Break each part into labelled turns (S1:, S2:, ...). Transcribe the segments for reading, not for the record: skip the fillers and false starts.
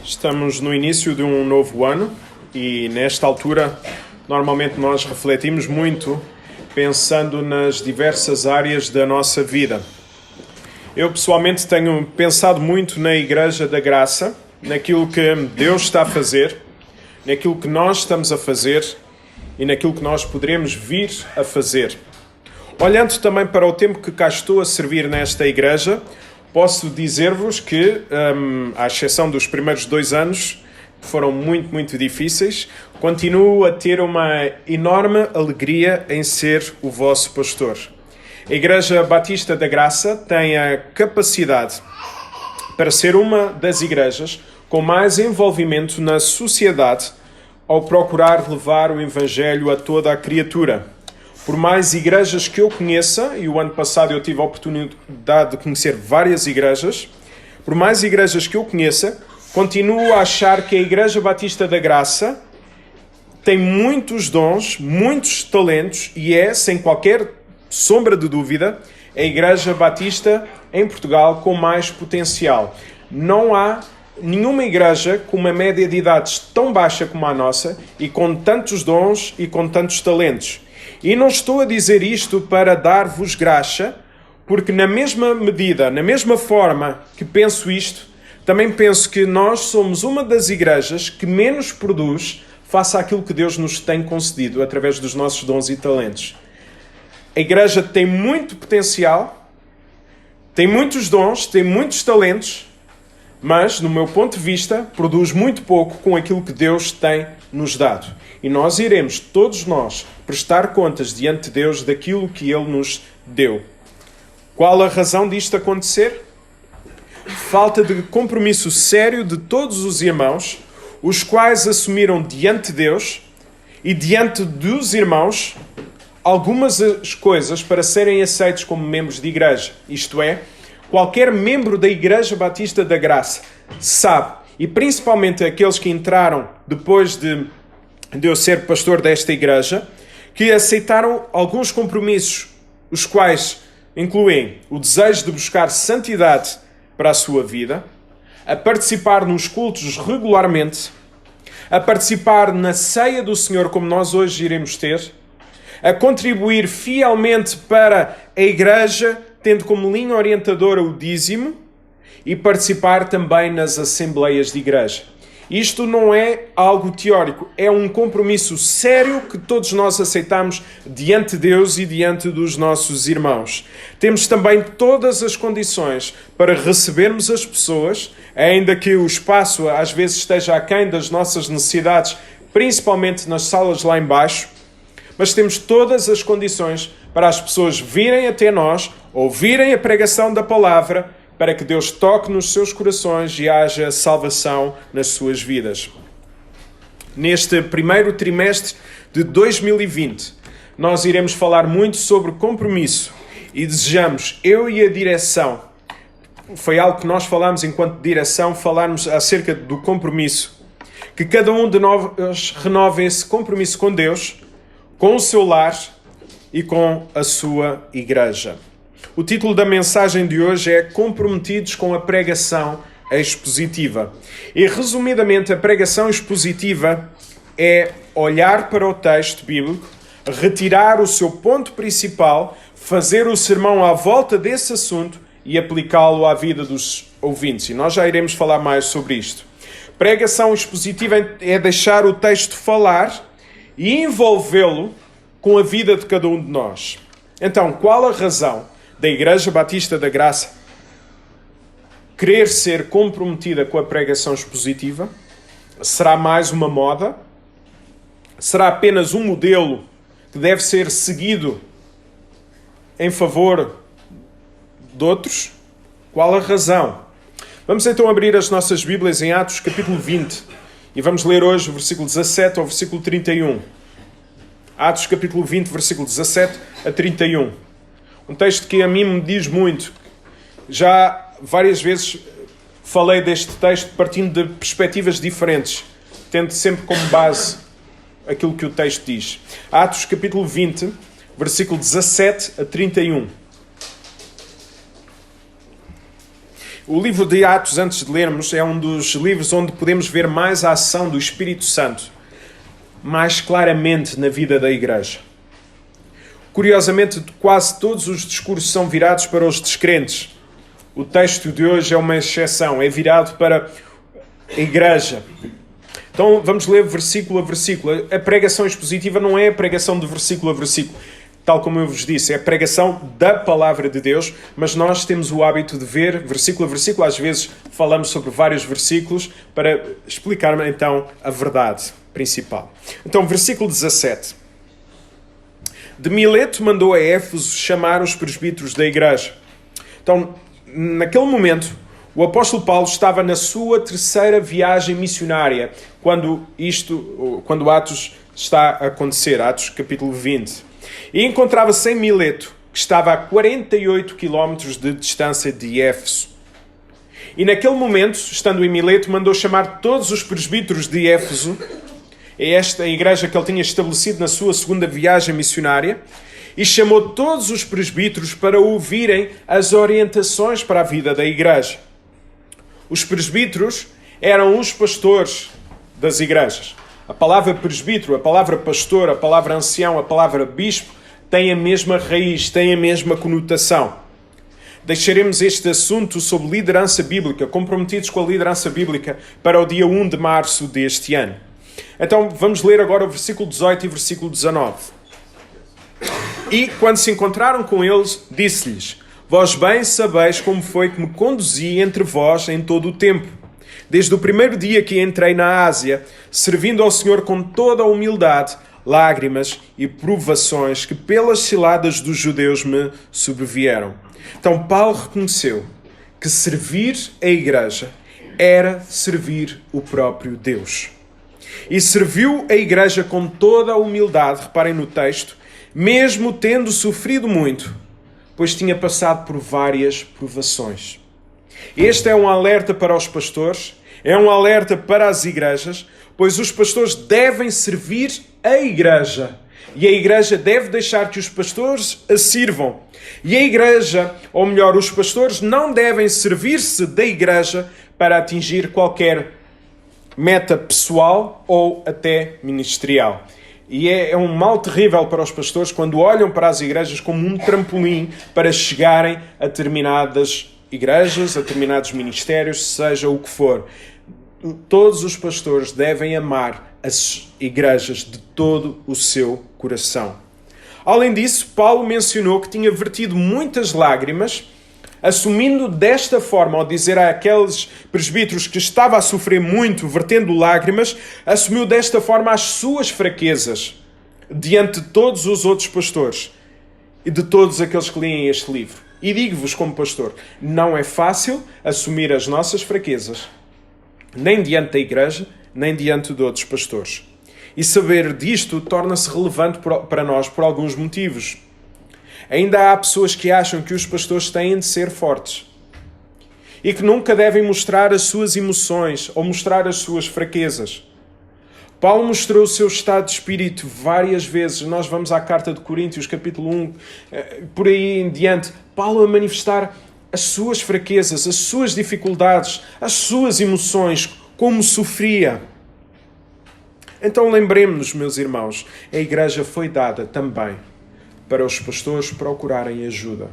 S1: Estamos no início de um novo ano e nesta altura normalmente nós refletimos muito pensando nas diversas áreas da nossa vida. Eu pessoalmente tenho pensado muito na Igreja da Graça, naquilo que Deus está a fazer, naquilo que nós estamos a fazer e naquilo que nós poderemos vir a fazer. Olhando também para o tempo que cá estou a servir nesta igreja, posso dizer-vos que, à exceção dos primeiros 2 anos, que foram muito difíceis, continuo a ter uma enorme alegria em ser o vosso pastor. A Igreja Batista da Graça tem a capacidade para ser uma das igrejas com mais envolvimento na sociedade ao procurar levar o Evangelho a toda a criatura. Por mais igrejas que eu conheça, e o ano passado eu tive a oportunidade de conhecer várias igrejas, por mais igrejas que eu conheça, continuo a achar que a Igreja Batista da Graça tem muitos dons, muitos talentos e é, sem qualquer sombra de dúvida, a Igreja Batista em Portugal com mais potencial. Não há nenhuma igreja com uma média de idades tão baixa como a nossa e com tantos dons e com tantos talentos. E não estou a dizer isto para dar-vos graxa, porque na mesma medida, na mesma forma que penso isto, também penso que nós somos uma das igrejas que menos produz face àquilo que Deus nos tem concedido através dos nossos dons e talentos. A igreja tem muito potencial, tem muitos dons, tem muitos talentos, mas, no meu ponto de vista, produz muito pouco com aquilo que Deus tem nos dado. E nós iremos, todos nós, prestar contas diante de Deus daquilo que Ele nos deu. Qual a razão disto acontecer? Falta de compromisso sério de todos os irmãos, os quais assumiram diante de Deus e diante dos irmãos algumas coisas para serem aceitos como membros de igreja. Isto é, qualquer membro da Igreja Batista da Graça sabe, e principalmente aqueles que entraram depois de eu ser pastor desta igreja, que aceitaram alguns compromissos, os quais incluem o desejo de buscar santidade para a sua vida, a participar nos cultos regularmente, a participar na ceia do Senhor como nós hoje iremos ter, a contribuir fielmente para a igreja, tendo como linha orientadora o dízimo, e participar também nas assembleias de igreja. Isto não é algo teórico, é um compromisso sério que todos nós aceitamos diante de Deus e diante dos nossos irmãos. Temos também todas as condições para recebermos as pessoas, ainda que o espaço às vezes esteja aquém das nossas necessidades, principalmente nas salas lá em baixo, mas temos todas as condições para as pessoas virem até nós, ouvirem a pregação da palavra, para que Deus toque nos seus corações e haja salvação nas suas vidas. Neste primeiro trimestre de 2020, nós iremos falar muito sobre compromisso e desejamos, eu e a direção, foi algo que nós falámos enquanto direção, falarmos acerca do compromisso, que cada um de nós renove esse compromisso com Deus, com o seu lar e com a sua igreja. O título da mensagem de hoje é Comprometidos com a Pregação Expositiva. E, resumidamente, a pregação expositiva é olhar para o texto bíblico, retirar o seu ponto principal, fazer o sermão à volta desse assunto e aplicá-lo à vida dos ouvintes. E nós já iremos falar mais sobre isto. Pregação expositiva é deixar o texto falar e envolvê-lo com a vida de cada um de nós. Então, qual a razão da Igreja Batista da Graça querer ser comprometida com a pregação expositiva? Será mais uma moda? Será apenas um modelo que deve ser seguido em favor de outros? Qual a razão? Vamos então abrir as nossas Bíblias em Atos capítulo 20 e vamos ler hoje o versículo 17 ao versículo 31. Atos capítulo 20, versículo 17 a 31. Um texto que a mim me diz muito. Já várias vezes falei deste texto partindo de perspectivas diferentes, tendo sempre como base aquilo que o texto diz. Atos capítulo 20, versículo 17 a 31. O livro de Atos, antes de lermos, é um dos livros onde podemos ver mais a ação do Espírito Santo, mais claramente na vida da igreja. Curiosamente, quase todos os discursos são virados para os descrentes. O texto de hoje é uma exceção, é virado para a igreja. Então vamos ler versículo a versículo. A pregação expositiva não é a pregação de versículo a versículo, tal como eu vos disse, é a pregação da palavra de Deus, mas nós temos o hábito de ver versículo a versículo. Às vezes falamos sobre vários versículos para explicar então a verdade principal. Então, versículo 17. De Mileto mandou a Éfeso chamar os presbíteros da igreja. Então, naquele momento, o apóstolo Paulo estava na sua terceira viagem missionária, quando Atos está a acontecer, Atos capítulo 20. E encontrava-se em Mileto, que estava a 48 quilómetros de distância de Éfeso. E naquele momento, estando em Mileto, mandou chamar todos os presbíteros de Éfeso, esta igreja que ele tinha estabelecido na sua segunda viagem missionária, e chamou todos os presbíteros para ouvirem as orientações para a vida da igreja. Os presbíteros eram os pastores das igrejas. A palavra presbítero, a palavra pastor, a palavra ancião, a palavra bispo têm a mesma raiz, têm a mesma conotação. Deixaremos este assunto sobre liderança bíblica, comprometidos com a liderança bíblica, para o dia 1 de março deste ano. Então vamos ler agora o versículo 18 e versículo 19. E quando se encontraram com eles, disse-lhes: Vós bem sabeis como foi que me conduzi entre vós em todo o tempo, desde o primeiro dia que entrei na Ásia, servindo ao Senhor com toda a humildade, lágrimas e provações que pelas ciladas dos judeus me sobrevieram. Então Paulo reconheceu que servir a igreja era servir o próprio Deus. E serviu a igreja com toda a humildade, reparem no texto, mesmo tendo sofrido muito, pois tinha passado por várias provações. Este é um alerta para os pastores, é um alerta para as igrejas, pois os pastores devem servir a igreja. E a igreja deve deixar que os pastores a sirvam. E a igreja, ou melhor, os pastores não devem servir-se da igreja para atingir qualquer meta pessoal ou até ministerial. E é um mal terrível para os pastores quando olham para as igrejas como um trampolim para chegarem a determinadas igrejas, a determinados ministérios, seja o que for. Todos os pastores devem amar as igrejas de todo o seu coração. Além disso, Paulo mencionou que tinha vertido muitas lágrimas, assumindo desta forma, ao dizer àqueles presbíteros que estava a sofrer muito, vertendo lágrimas, assumiu desta forma as suas fraquezas diante de todos os outros pastores e de todos aqueles que leem este livro. E digo-vos como pastor, não é fácil assumir as nossas fraquezas, nem diante da igreja, nem diante de outros pastores. E saber disto torna-se relevante para nós por alguns motivos. Ainda há pessoas que acham que os pastores têm de ser fortes e que nunca devem mostrar as suas emoções ou mostrar as suas fraquezas. Paulo mostrou o seu estado de espírito várias vezes. Nós vamos à carta de Coríntios, capítulo 1, por aí em diante. Paulo a manifestar as suas fraquezas, as suas dificuldades, as suas emoções, como sofria. Então lembremos-nos, meus irmãos, a igreja foi dada também para os pastores procurarem ajuda.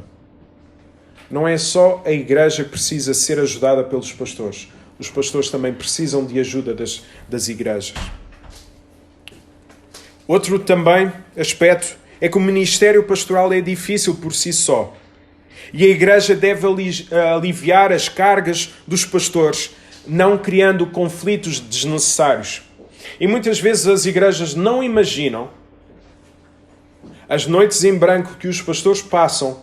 S1: Não é só a igreja que precisa ser ajudada pelos pastores. Os pastores também precisam de ajuda das igrejas. Outro também aspecto é que o ministério pastoral é difícil por si só. E a igreja deve aliviar as cargas dos pastores, não criando conflitos desnecessários. E muitas vezes as igrejas não imaginam as noites em branco que os pastores passam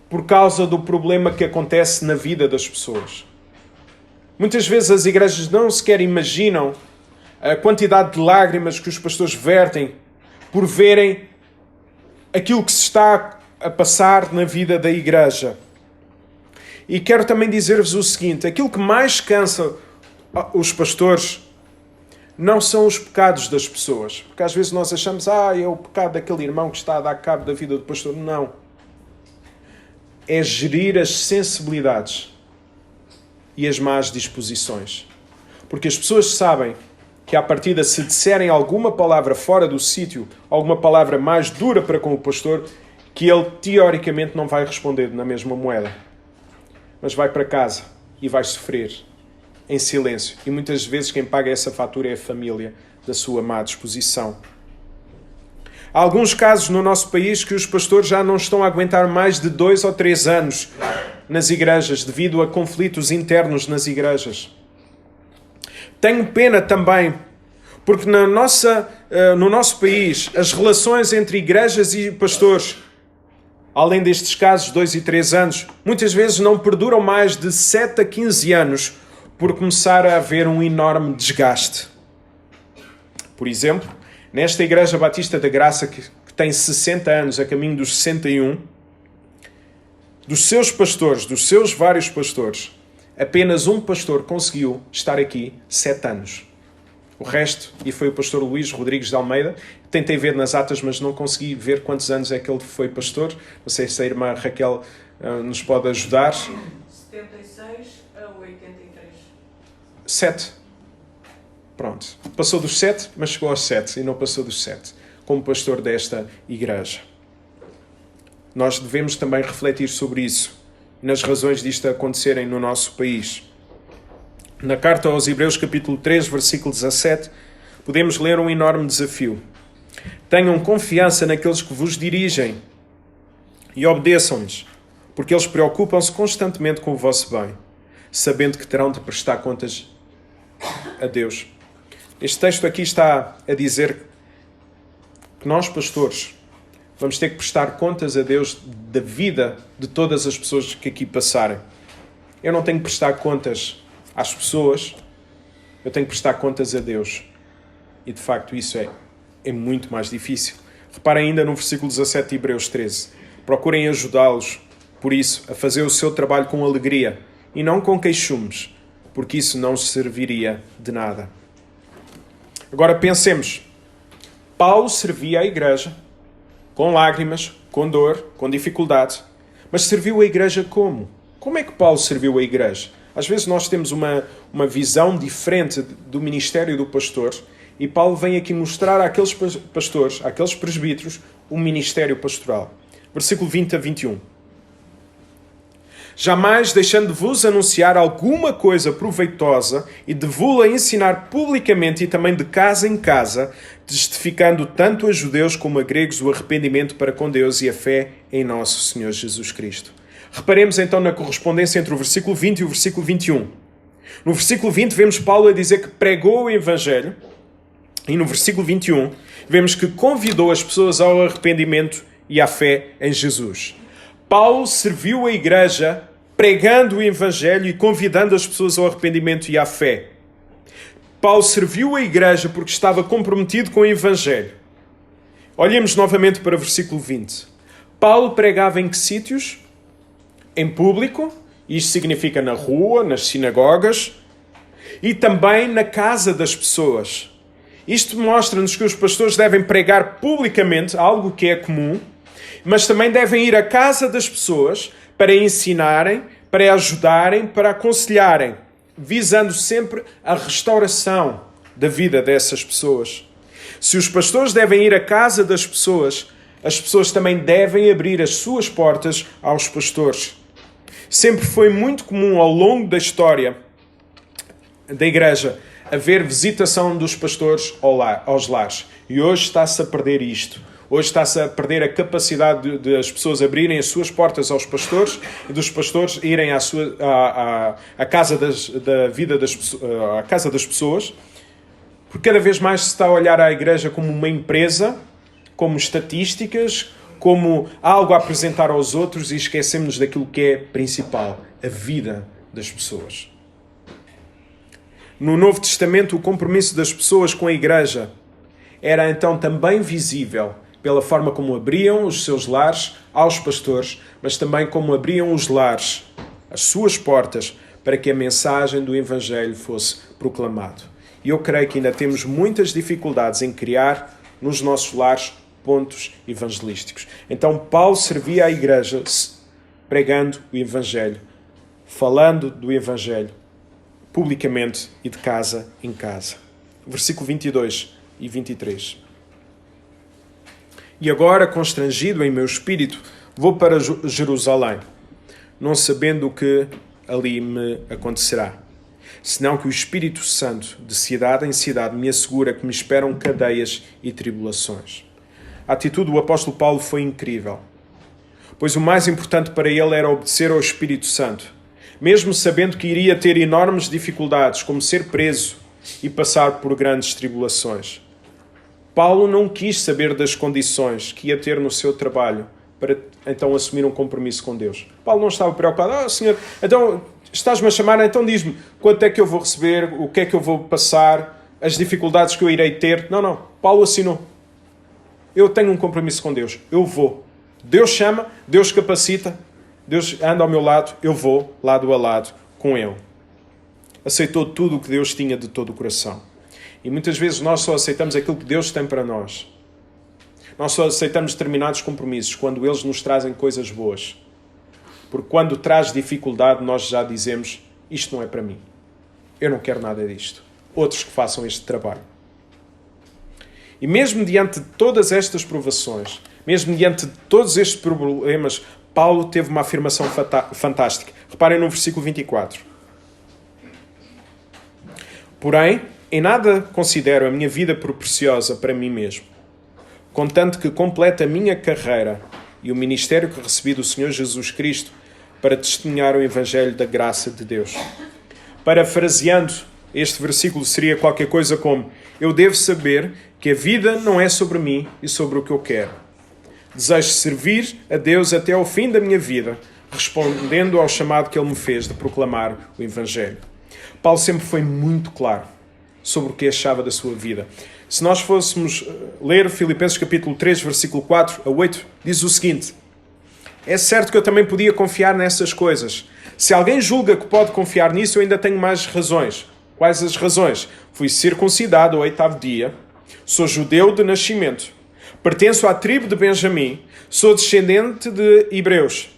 S1: por causa do problema que acontece na vida das pessoas. Muitas vezes as igrejas não sequer imaginam a quantidade de lágrimas que os pastores vertem por verem aquilo que se está a passar na vida da igreja. E quero também dizer-vos o seguinte, aquilo que mais cansa os pastores não são os pecados das pessoas. Porque às vezes nós achamos, é o pecado daquele irmão que está a dar cabo da vida do pastor. Não. é gerir as sensibilidades e as más disposições. Porque as pessoas sabem que, à partida, se disserem alguma palavra fora do sítio, alguma palavra mais dura para com o pastor, que ele, teoricamente, não vai responder na mesma moeda. Mas vai para casa e vai sofrer em silêncio. E muitas vezes quem paga essa fatura é a família da sua má disposição. Há alguns casos no nosso país que os pastores já não estão a aguentar mais de 2 ou 3 anos nas igrejas, devido a conflitos internos nas igrejas. Tenho pena também, porque no nosso país, as relações entre igrejas e pastores, além destes casos, 2 e 3 anos, muitas vezes não perduram mais de 7 a 15 anos, por começar a haver um enorme desgaste. Por exemplo, nesta Igreja Batista da Graça, que tem 60 anos, a caminho dos 61, dos seus pastores, dos seus vários pastores, apenas um pastor conseguiu estar aqui 7 anos. O resto, e foi o pastor Luís Rodrigues de Almeida, tentei ver nas atas, mas não consegui ver quantos anos é que ele foi pastor. Não sei se a irmã Raquel nos pode ajudar.
S2: 76 a 83.
S1: 7. Pronto. Passou dos 7, mas chegou aos 7 e não passou dos 7, como pastor desta igreja. Nós devemos também refletir sobre isso, nas razões disto acontecerem no nosso país. Na carta aos Hebreus, capítulo 3, versículo 17, podemos ler um enorme desafio. Tenham confiança naqueles que vos dirigem e obedeçam-lhes, porque eles preocupam-se constantemente com o vosso bem, sabendo que terão de prestar contas a Deus. Este texto aqui está a dizer que nós, pastores, vamos ter que prestar contas a Deus da vida de todas as pessoas que aqui passarem. Eu não tenho que prestar contas às pessoas, eu tenho que prestar contas a Deus. E, de facto, isso é muito mais difícil. Reparem ainda no versículo 17 de Hebreus 13. Procurem ajudá-los, por isso, a fazer o seu trabalho com alegria e não com queixumes, porque isso não serviria de nada. Agora pensemos. Paulo servia a igreja com lágrimas, com dor, com dificuldade. Mas serviu a igreja como? Como é que Paulo serviu a igreja? Às vezes nós temos uma visão diferente do ministério do pastor e Paulo vem aqui mostrar àqueles pastores, àqueles presbíteros, o ministério pastoral. Versículo 20 a 21. Jamais deixando de vos anunciar alguma coisa proveitosa e de vos-la ensinar publicamente e também de casa em casa, testificando tanto a judeus como a gregos o arrependimento para com Deus e a fé em nosso Senhor Jesus Cristo. Reparemos então na correspondência entre o versículo 20 e o versículo 21. No versículo 20 vemos Paulo a dizer que pregou o Evangelho e no versículo 21 vemos que convidou as pessoas ao arrependimento e à fé em Jesus. Paulo serviu a igreja pregando o Evangelho e convidando as pessoas ao arrependimento e à fé. Paulo serviu a igreja porque estava comprometido com o Evangelho. Olhemos novamente para o versículo 20. Paulo pregava em que sítios? Em público, isto significa na rua, nas sinagogas, e também na casa das pessoas. Isto mostra-nos que os pastores devem pregar publicamente, algo que é comum, mas também devem ir à casa das pessoas para ensinarem, para ajudarem, para aconselharem, visando sempre a restauração da vida dessas pessoas. Se os pastores devem ir à casa das pessoas, as pessoas também devem abrir as suas portas aos pastores. Sempre foi muito comum ao longo da história da igreja haver visitação dos pastores aos lares. E hoje está-se a perder isto. Hoje está-se a perder a capacidade de as pessoas abrirem as suas portas aos pastores e dos pastores irem à casa à casa das pessoas. Porque cada vez mais se está a olhar à igreja como uma empresa, como estatísticas, como algo a apresentar aos outros e esquecemos daquilo que é principal, a vida das pessoas. No Novo Testamento, o compromisso das pessoas com a igreja era então também visível pela forma como abriam os seus lares aos pastores, mas também como abriam os lares, as suas portas, para que a mensagem do Evangelho fosse proclamado. E eu creio que ainda temos muitas dificuldades em criar nos nossos lares pontos evangelísticos. Então Paulo servia a igreja pregando o Evangelho, falando do Evangelho, publicamente e de casa em casa. Versículo 22 e 23. E agora, constrangido em meu espírito, vou para Jerusalém, não sabendo o que ali me acontecerá, senão que o Espírito Santo, de cidade em cidade, me assegura que me esperam cadeias e tribulações. A atitude do apóstolo Paulo foi incrível, pois o mais importante para ele era obedecer ao Espírito Santo, mesmo sabendo que iria ter enormes dificuldades, como ser preso e passar por grandes tribulações. Paulo não quis saber das condições que ia ter no seu trabalho para então assumir um compromisso com Deus. Paulo não estava preocupado. Senhor, então estás-me a chamar, então diz-me quanto é que eu vou receber, o que é que eu vou passar, as dificuldades que eu irei ter. Não. Paulo assinou. Eu tenho um compromisso com Deus. Eu vou. Deus chama, Deus capacita, Deus anda ao meu lado, eu vou lado a lado com Ele. Aceitou tudo o que Deus tinha de todo o coração. E muitas vezes nós só aceitamos aquilo que Deus tem para nós. Nós só aceitamos determinados compromissos quando eles nos trazem coisas boas. Porque quando traz dificuldade, nós já dizemos, isto não é para mim. Eu não quero nada disto. Outros que façam este trabalho. E mesmo diante de todas estas provações, mesmo diante de todos estes problemas, Paulo teve uma afirmação fantástica. Reparem no versículo 24. Porém, em nada considero a minha vida preciosa para mim mesmo, contanto que complete a minha carreira e o ministério que recebi do Senhor Jesus Cristo para testemunhar o Evangelho da graça de Deus. Parafraseando, este versículo seria qualquer coisa como: eu devo saber que a vida não é sobre mim e sobre o que eu quero. Desejo servir a Deus até ao fim da minha vida, respondendo ao chamado que Ele me fez de proclamar o Evangelho. Paulo sempre foi muito claro sobre o que achava da sua vida. Se nós fôssemos ler Filipenses capítulo 3, versículo 4 a 8, diz o seguinte: é certo que eu também podia confiar nessas coisas. Se alguém julga que pode confiar nisso, eu ainda tenho mais razões. Quais as razões? Fui circuncidado ao 8º dia, sou judeu de nascimento, pertenço à tribo de Benjamim, sou descendente de hebreus.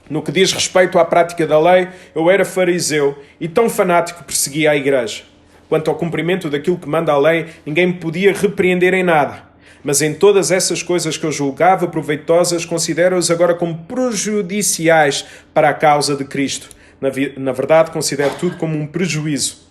S1: No que diz respeito à prática da lei, eu era fariseu e tão fanático que perseguia a igreja. Quanto ao cumprimento daquilo que manda a lei, ninguém me podia repreender em nada. Mas em todas essas coisas que eu julgava proveitosas, considero-as agora como prejudiciais para a causa de Cristo. Na verdade, considero tudo como um prejuízo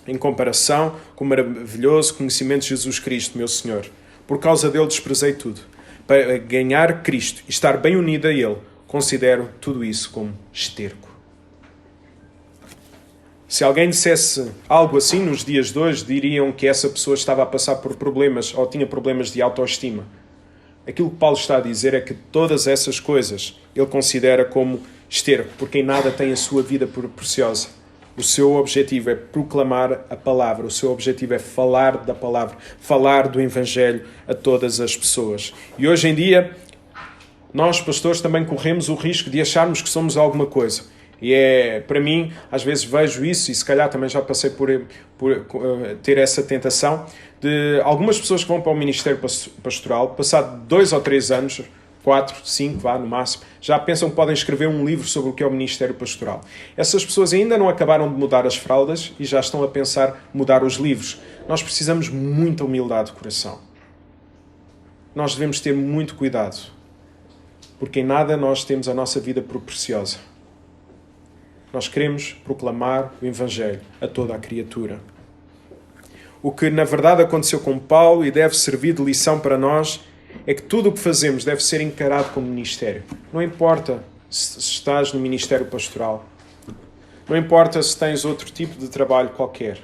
S1: em comparação com o maravilhoso conhecimento de Jesus Cristo, meu Senhor. Por causa dele desprezei tudo. Para ganhar Cristo e estar bem unido a Ele, considero tudo isso como esterco. Se alguém dissesse algo assim nos dias de hoje, diriam que essa pessoa estava a passar por problemas ou tinha problemas de autoestima. Aquilo que Paulo está a dizer é que todas essas coisas ele considera como esterco, porque em nada tem a sua vida preciosa. O seu objetivo é proclamar a palavra, o seu objetivo é falar da palavra, falar do Evangelho a todas as pessoas. E hoje em dia, nós, pastores, também corremos o risco de acharmos que somos alguma coisa. E para mim, às vezes vejo isso, e se calhar também já passei por ter essa tentação, de algumas pessoas que vão para o Ministério Pastoral, passado 2 ou 3 anos, 4, 5, vá no máximo, já pensam que podem escrever um livro sobre o que é o Ministério Pastoral. Essas pessoas ainda não acabaram de mudar as fraldas e já estão a pensar mudar os livros. Nós precisamos de muita humildade de coração. Nós devemos ter muito cuidado, porque em nada nós temos a nossa vida por preciosa. Nós queremos proclamar o Evangelho a toda a criatura. O que na verdade aconteceu com Paulo e deve servir de lição para nós é que tudo o que fazemos deve ser encarado como ministério. Não importa se estás no ministério pastoral. Não importa se tens outro tipo de trabalho qualquer.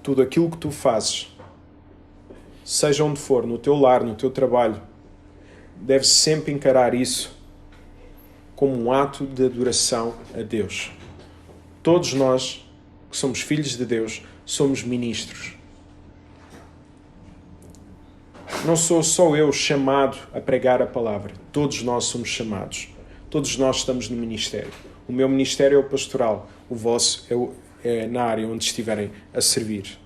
S1: Tudo aquilo que tu fazes, seja onde for, no teu lar, no teu trabalho, deves sempre encarar isso como um ato de adoração a Deus. Todos nós, que somos filhos de Deus, somos ministros. Não sou só eu chamado a pregar a palavra. Todos nós somos chamados. Todos nós estamos no ministério. O meu ministério é o pastoral. O vosso é na área onde estiverem a servir.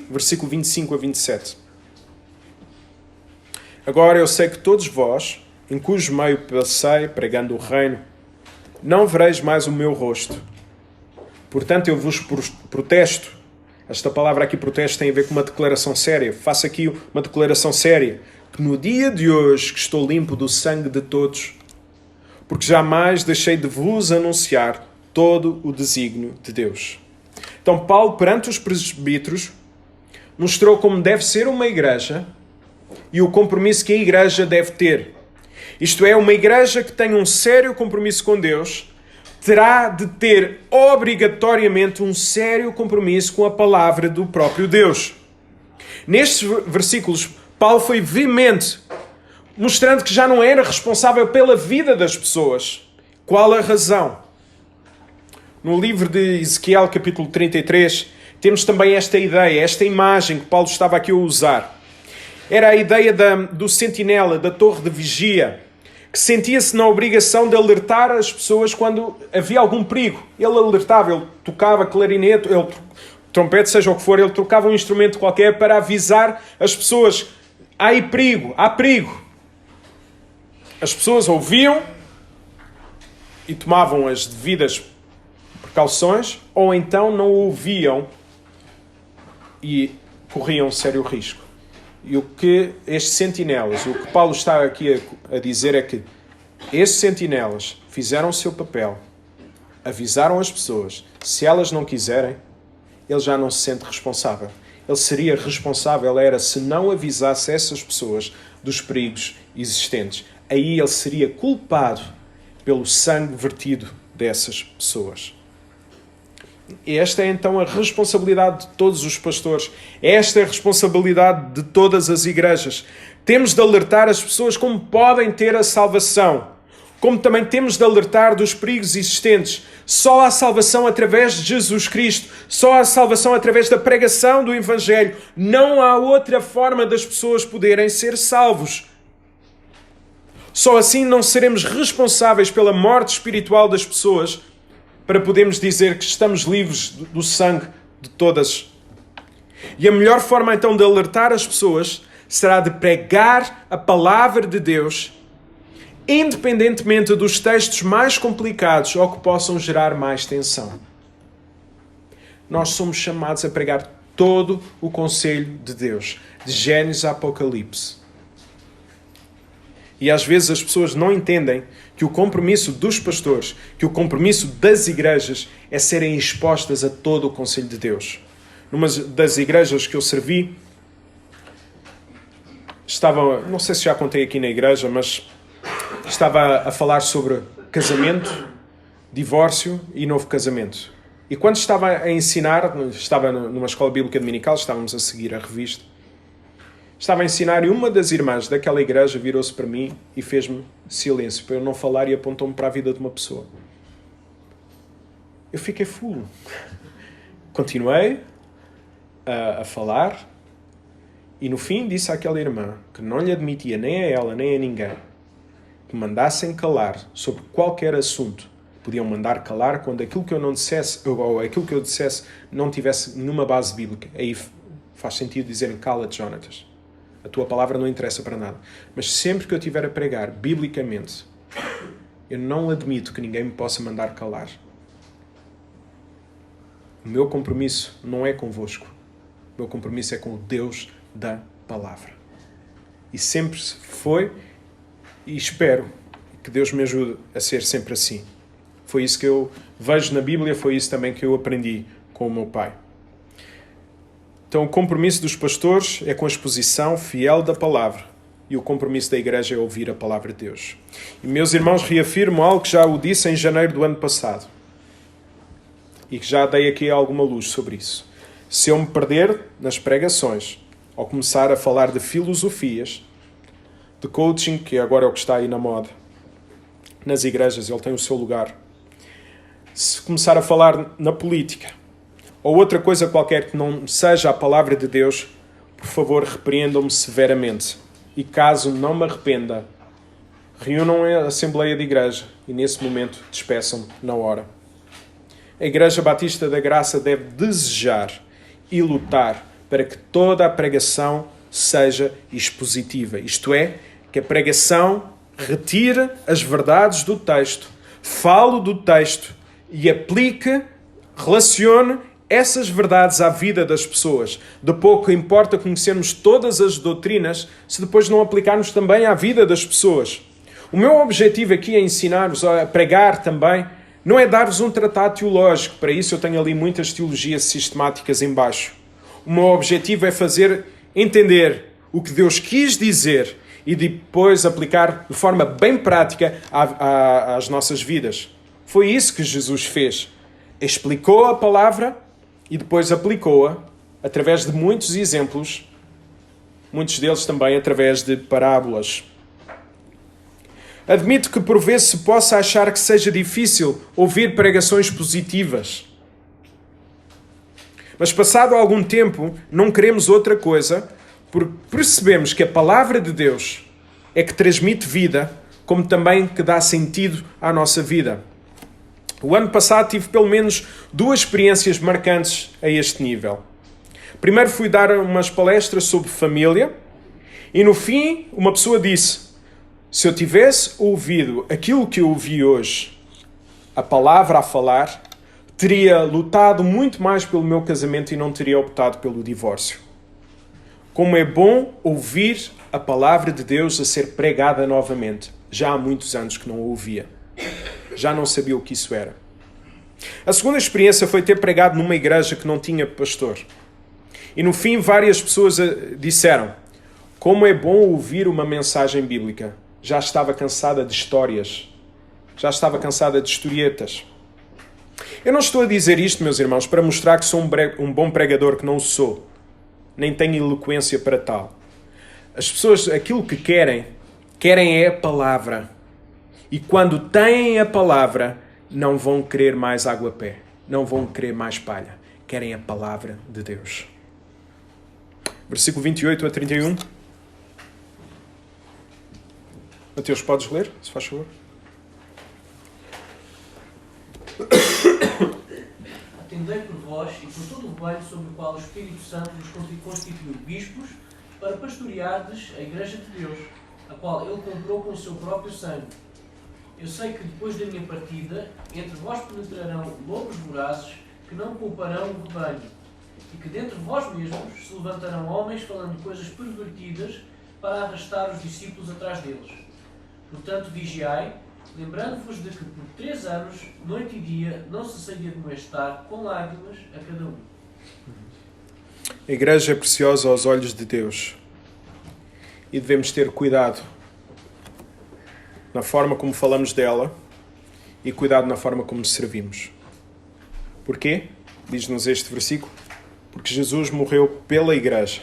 S1: Versículo 25 a 27. Agora eu sei que todos vós, em cujo meio passei pregando o reino, não vereis mais o meu rosto. Portanto, eu vos protesto. Esta palavra aqui, protesto, tem a ver com uma declaração séria. Faço aqui uma declaração séria. Que no dia de hoje que estou limpo do sangue de todos, porque jamais deixei de vos anunciar todo o desígnio de Deus. Então, Paulo, perante os presbíteros, mostrou como deve ser uma igreja e o compromisso que a igreja deve ter. Isto é, uma igreja que tem um sério compromisso com Deus terá de ter obrigatoriamente um sério compromisso com a palavra do próprio Deus. Nestes versículos, Paulo foi veemente, mostrando que já não era responsável pela vida das pessoas. Qual a razão? No livro de Ezequiel, capítulo 33, temos também esta ideia, esta imagem que Paulo estava aqui a usar. Era a ideia do sentinela, da torre de vigia, que sentia-se na obrigação de alertar as pessoas quando havia algum perigo. Ele alertava, ele tocava clarinete, trompete, seja o que for, ele tocava um instrumento qualquer para avisar as pessoas: há aí perigo, há perigo. As pessoas ouviam e tomavam as devidas precauções, ou então não ouviam e corriam sério risco. E o que estes sentinelas, o que Paulo está aqui a dizer é que estes sentinelas fizeram o seu papel, avisaram as pessoas. Se elas não quiserem, ele já não se sente responsável. Ele seria responsável, se não avisasse essas pessoas dos perigos existentes. Aí ele seria culpado pelo sangue vertido dessas pessoas. Esta é então a responsabilidade de todos os pastores. Esta é a responsabilidade de todas as igrejas. Temos de alertar as pessoas como podem ter a salvação. Como também temos de alertar dos perigos existentes. Só há salvação através de Jesus Cristo. Só há salvação através da pregação do Evangelho. Não há outra forma das pessoas poderem ser salvos. Só assim não seremos responsáveis pela morte espiritual das pessoas, para podermos dizer que estamos livres do sangue de todas. E a melhor forma então de alertar as pessoas será de pregar a palavra de Deus, independentemente dos textos mais complicados ou que possam gerar mais tensão. Nós somos chamados a pregar todo o conselho de Deus, de Gênesis a Apocalipse. E às vezes as pessoas não entendem que o compromisso dos pastores, que o compromisso das igrejas é serem expostas a todo o conselho de Deus. Numa das igrejas que eu servi, não sei se já contei aqui na igreja, mas estava a falar sobre casamento, divórcio e novo casamento. E quando estava a ensinar, estava numa escola bíblica dominical, estávamos a seguir a revista, estava a ensinar e uma das irmãs daquela igreja virou-se para mim e fez-me silêncio para eu não falar e apontou-me para a vida de uma pessoa. Eu fiquei fulo. Continuei a falar e no fim disse àquela irmã que não lhe admitia nem a ela nem a ninguém que mandassem calar sobre qualquer assunto. Podiam mandar calar quando aquilo que eu não dissesse ou aquilo que eu dissesse não tivesse nenhuma base bíblica. Aí faz sentido dizerem: cala-te, Jonatas. A tua palavra não interessa para nada. Mas sempre que eu estiver a pregar biblicamente, eu não admito que ninguém me possa mandar calar. O meu compromisso não é convosco. O meu compromisso é com o Deus da palavra. E sempre foi, e espero que Deus me ajude a ser sempre assim. Foi isso que eu vejo na Bíblia, foi isso também que eu aprendi com o meu pai. Então, o compromisso dos pastores é com a exposição fiel da palavra. E o compromisso da igreja é ouvir a palavra de Deus. E, meus irmãos, reafirmo algo que já o disse em janeiro do ano passado. E que já dei aqui alguma luz sobre isso. Se eu me perder nas pregações, ao começar a falar de filosofias, de coaching, que agora é o que está aí na moda, nas igrejas ele tem o seu lugar. Se começar a falar na política, ou outra coisa qualquer que não seja a palavra de Deus, por favor, repreendam-me severamente. E caso não me arrependa, reúnam a Assembleia de Igreja e nesse momento despeçam-me na hora. A Igreja Batista da Graça deve desejar e lutar para que toda a pregação seja expositiva. Isto é, que a pregação retire as verdades do texto, fale do texto e aplique, relacione essas verdades à vida das pessoas. De pouco importa conhecermos todas as doutrinas se depois não aplicarmos também à vida das pessoas. O meu objetivo aqui é ensinar-vos a pregar também, não é dar-vos um tratado teológico. Para isso eu tenho ali muitas teologias sistemáticas em baixo. O meu objetivo é fazer entender o que Deus quis dizer e depois aplicar de forma bem prática às nossas vidas. Foi isso que Jesus fez. Explicou a palavra e depois aplicou-a através de muitos exemplos, muitos deles também através de parábolas. Admito que por vezes se possa achar que seja difícil ouvir pregações positivas. Mas passado algum tempo, não queremos outra coisa, porque percebemos que a palavra de Deus é que transmite vida, como também que dá sentido à nossa vida. O ano passado tive pelo menos 2 experiências marcantes a este nível. Primeiro fui dar umas palestras sobre família e no fim uma pessoa disse: se eu tivesse ouvido aquilo que eu ouvi hoje, a palavra a falar, teria lutado muito mais pelo meu casamento e não teria optado pelo divórcio. Como é bom ouvir a palavra de Deus a ser pregada novamente. Já há muitos anos que não a ouvia. Já não sabia o que isso era. A segunda experiência foi ter pregado numa igreja que não tinha pastor. E no fim várias pessoas disseram: como é bom ouvir uma mensagem bíblica. Já estava cansada de histórias. Já estava cansada de historietas. Eu não estou a dizer isto, meus irmãos, para mostrar que sou um bom pregador, que não o sou. Nem tenho eloquência para tal. As pessoas, aquilo que querem é a palavra. E quando têm a palavra, não vão querer mais água-pé. Não vão querer mais palha. Querem a palavra de Deus. Versículo 28 a 31. Mateus, podes ler, se faz favor?
S3: Atendei por vós e por todo o rebanho sobre o qual o Espírito Santo vos constituiu bispos, para pastoreardes a Igreja de Deus, a qual ele comprou com o seu próprio sangue. Eu sei que depois da minha partida, entre vós penetrarão lobos vorazes que não pouparão o rebanho, e que dentre vós mesmos se levantarão homens falando coisas pervertidas para arrastar os discípulos atrás deles. Portanto, vigiai, lembrando-vos de que por 3 anos, noite e dia, não cessei de admoestar com lágrimas a cada um.
S1: A igreja é preciosa aos olhos de Deus. E devemos ter cuidado na forma como falamos dela e cuidado na forma como servimos. Porquê? Diz-nos este versículo. Porque Jesus morreu pela igreja.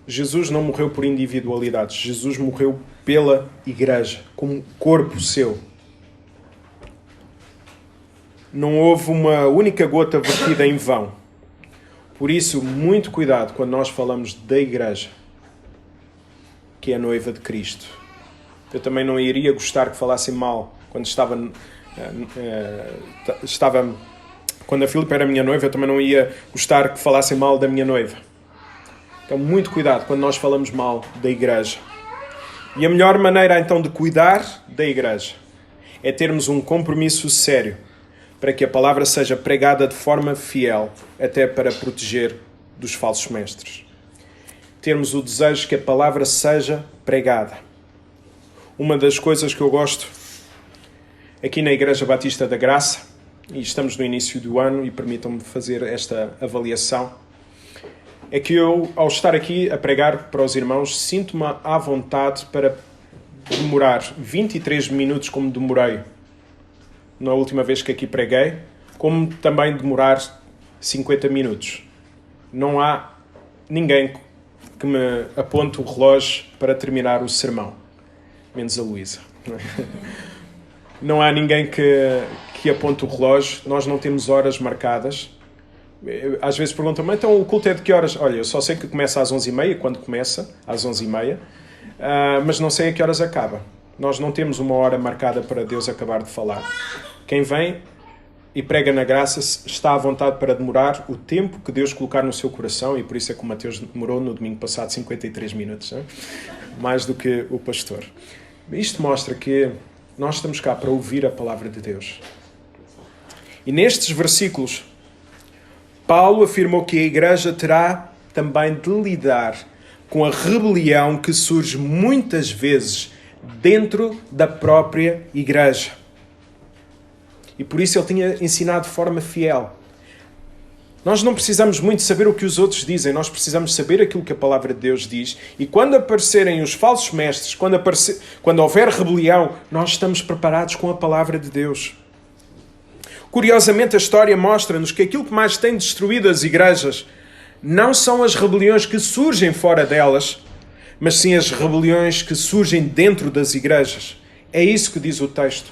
S1: Jesus não morreu por individualidades. Jesus morreu pela igreja, como corpo seu. Não houve uma única gota vertida em vão. Por isso, muito cuidado quando nós falamos da igreja, que é a noiva de Cristo. Eu também não iria gostar que falassem mal quando quando a Filipe era minha noiva, eu também não ia gostar que falassem mal da minha noiva. Então, muito cuidado quando nós falamos mal da igreja. E a melhor maneira, então, de cuidar da igreja é termos um compromisso sério para que a palavra seja pregada de forma fiel, até para proteger dos falsos mestres. Termos o desejo que a palavra seja pregada. Uma das coisas que eu gosto aqui na Igreja Batista da Graça, e estamos no início do ano e permitam-me fazer esta avaliação, é que eu, ao estar aqui a pregar para os irmãos, sinto-me à vontade para demorar 23 minutos como demorei na última vez que aqui preguei, como também demorar 50 minutos. Não há ninguém que me aponte o relógio para terminar o sermão, menos a Luísa. Não há ninguém que aponte o relógio, nós não temos horas marcadas. Às vezes perguntam-me, então o culto é de que horas? Olha, eu só sei que começa às 11h30, quando começa, às 11h30, mas não sei a que horas acaba. Nós não temos uma hora marcada para Deus acabar de falar. Quem vem e prega na graça, está à vontade para demorar o tempo que Deus colocar no seu coração, e por isso é que o Mateus demorou no domingo passado 53 minutos, não é? Mais do que o pastor. Isto mostra que nós estamos cá para ouvir a palavra de Deus. E nestes versículos, Paulo afirmou que a igreja terá também de lidar com a rebelião que surge muitas vezes dentro da própria igreja. E por isso ele tinha ensinado de forma fiel. Nós não precisamos muito saber o que os outros dizem, nós precisamos saber aquilo que a palavra de Deus diz. E quando aparecerem os falsos mestres, quando houver rebelião, nós estamos preparados com a palavra de Deus. Curiosamente, a história mostra-nos que aquilo que mais tem destruído as igrejas não são as rebeliões que surgem fora delas, mas sim as rebeliões que surgem dentro das igrejas. É isso que diz o texto.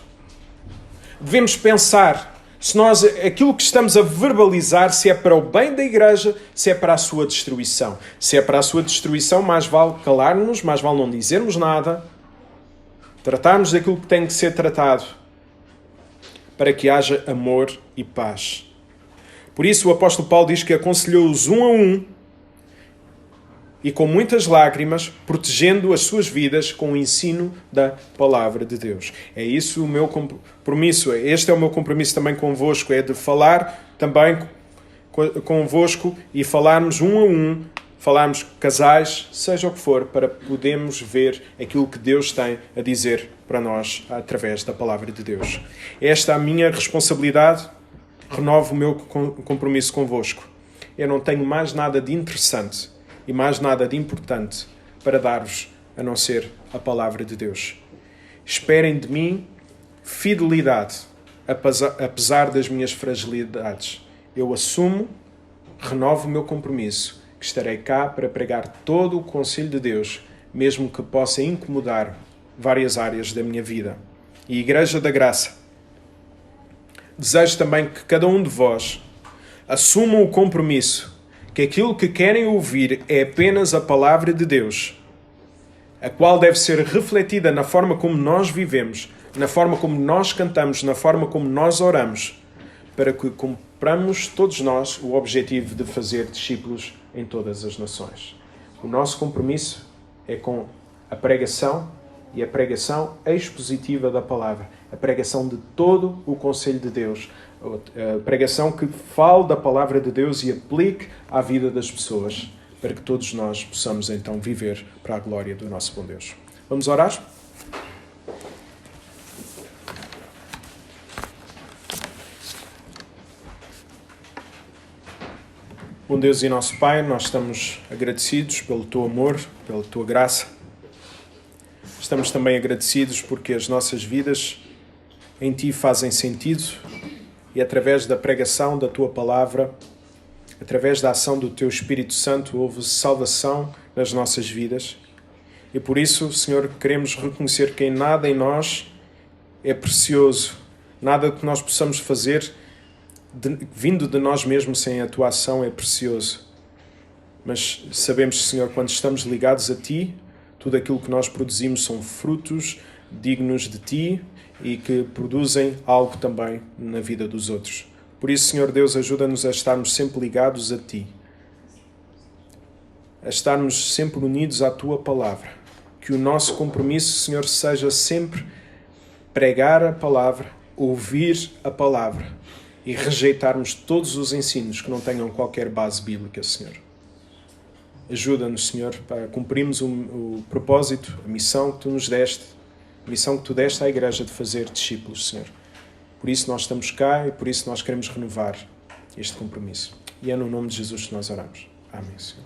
S1: Devemos pensar se nós, aquilo que estamos a verbalizar, se é para o bem da igreja, se é para a sua destruição. Se é para a sua destruição, mais vale calar-nos, mais vale não dizermos nada, tratarmos daquilo que tem que ser tratado, para que haja amor e paz. Por isso o apóstolo Paulo diz que aconselhou-os um a um e com muitas lágrimas, protegendo as suas vidas com o ensino da palavra de Deus. É isso o meu compromisso, este é o meu compromisso também convosco, é de falar também convosco e falarmos um a um, falarmos casais, seja o que for, para podermos ver aquilo que Deus tem a dizer para nós através da palavra de Deus. Esta é a minha responsabilidade, renovo o meu compromisso convosco. Eu não tenho mais nada de interessante e mais nada de importante para dar-vos a não ser a palavra de Deus. Esperem de mim fidelidade, apesar das minhas fragilidades. Eu assumo, renovo o meu compromisso, que estarei cá para pregar todo o conselho de Deus, mesmo que possa incomodar várias áreas da minha vida. E Igreja da Graça, desejo também que cada um de vós assumam o compromisso que aquilo que querem ouvir é apenas a palavra de Deus, a qual deve ser refletida na forma como nós vivemos, na forma como nós cantamos, na forma como nós oramos, para que cumpramos todos nós o objetivo de fazer discípulos em todas as nações. O nosso compromisso é com a pregação e a pregação expositiva da palavra, a pregação de todo o conselho de Deus, a pregação que fale da palavra de Deus e aplique à vida das pessoas, para que todos nós possamos então viver para a glória do nosso bom Deus. Vamos orar? Bom Deus e nosso Pai, nós estamos agradecidos pelo Teu amor, pela Tua graça. Estamos também agradecidos porque as nossas vidas em Ti fazem sentido e através da pregação da Tua palavra, através da ação do Teu Espírito Santo, houve salvação nas nossas vidas. E por isso, Senhor, queremos reconhecer que nada em nós é precioso, nada que nós possamos fazer vindo de nós mesmos sem a Tua ação é precioso. Mas sabemos, Senhor, quando estamos ligados a Ti, tudo aquilo que nós produzimos são frutos dignos de Ti e que produzem algo também na vida dos outros. Por isso, Senhor Deus, ajuda-nos a estarmos sempre ligados a Ti, a estarmos sempre unidos à Tua palavra. Que o nosso compromisso, Senhor, seja sempre pregar a palavra, ouvir a palavra e rejeitarmos todos os ensinos que não tenham qualquer base bíblica, Senhor. Ajuda-nos, Senhor, para cumprirmos o propósito, a missão que Tu nos deste, a missão que Tu deste à Igreja de fazer discípulos, Senhor. Por isso nós estamos cá e por isso nós queremos renovar este compromisso. E é no nome de Jesus que nós oramos. Amém, Senhor.